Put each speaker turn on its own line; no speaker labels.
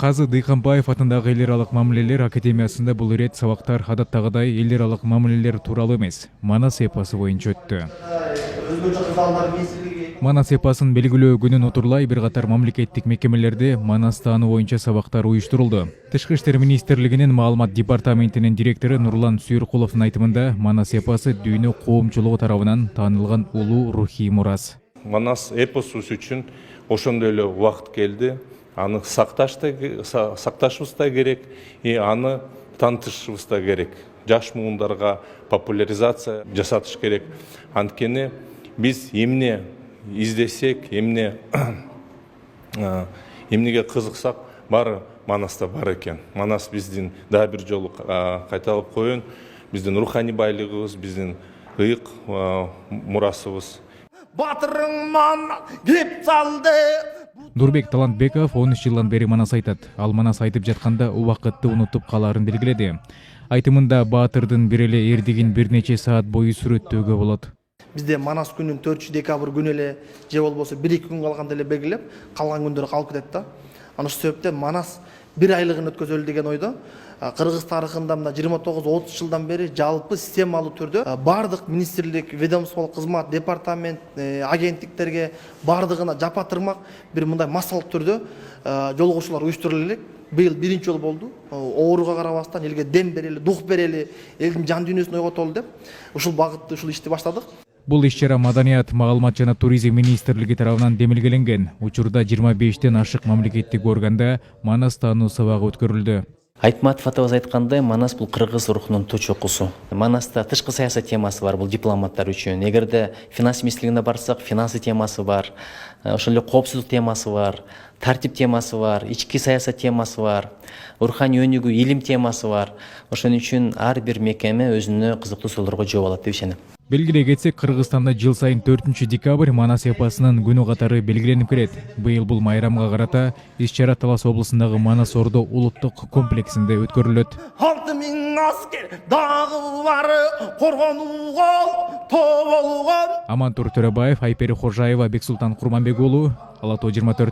Казы Дыйканбаев атындагы эл аралык мамилелер академиясында бул ирет сабактар адаттагыдай эл аралык мамилелер тууралуу эмес, Манас эпосы боюнча өттү. Манас эпосун белгилөө күнүн утурлай бир катар мамлекеттик мекемелерде Манас таануу боюнча сабактар уюштурулду. Тышкы иштер министрлигинин маалымат департаментинин директору Нурлан Сүйөркуловдун айтымында Манас эпосы дүйнө коомчулугу тарабынан таанылган улуу рухий мурас.
Манас эпосубуз үчүн ошондой эле убакыт келди. Аны сакташыбыз да керек, аны таанытышыбыз да керек. Жаш муундарга популяризация жасатыш керек. Анткени биз эмне издесек, эмнеге кызыксак, баары Манаста бар экен. Манас биздин дагы бир жолу кайталап коеюн, биздин руханий байлыгыбыз, биздин ыйык мурасыбыз.
Батырыңман кеп салды.
Нурбек Талантбеков 13 жылдан бери Манас айтат. Ал Манас айтып жатканда убакытты унутуп калаарын белгиледи. Айтымында баатырдын бир эле эрдигин бир нече саат бою сүрөттөөгө болот.
Бизде Манас күнүн 4 декабрь күнү эле же болбосо 1-2 күн калганда эле белгилеп, калган күндөр калып кетет да. Аны ошол себептен Манас бир айлыгын өткөзөлү деген ойдо. Кыргыз тарыхында мына 29-30 жылдан бери жалпы системалуу түрдө бардык министрлик, ведомстволук кызмат, департамент, агенттиктерге бардыгына жапа-тырмак бир мындай массалык түрдө жолугушуулар уюштурулу элек. Быйыл биринчи жол болду. Ооруга карабастан элге дем берели, дух берели, элдин жан дүйнөсүн ойготолу деп ушул багытты, ушул ишти баштадык.
Бул иш-чара Маданият, маалымат жана туризм министрлиги тарабынан демилгеленген. Учурда 25ден ашык мамлекеттик органда Манас таануу сабагы өткөрүлдү.
Айтматов атабыз айткандай, Манас бул кыргыз рухунун туч окуусу. Манаста тышкы саясат темасы бар, бул дипломаттар үчүн. Эгерде финанс министрлигине барсак, финансы темасы бар, ошол эле коопсуздук темасы бар, тартип темасы бар, ички саясат темасы бар, руханий өнүгүү, илим темасы бар. Ошон үчүн ар бир мекеме өзүнө кызыктуу суроолорго жооп алат деп ишенем.
Белгилей кетсек, Кыргызстанда жыл сайын 4 декабрь Манас эпосунун күнү катары белгиленип келет. Быйыл бул майрамга карата иш-чара Талас облусундагы Манас Ордо улуттук комплексинде өткөрүлөт.
6000 аскер дагы бары коргонууга тоболгон.
Амантур Төрөбаев, Айпери Хожаева, Бексултан Курманбек уулу, Ала Тоо 24.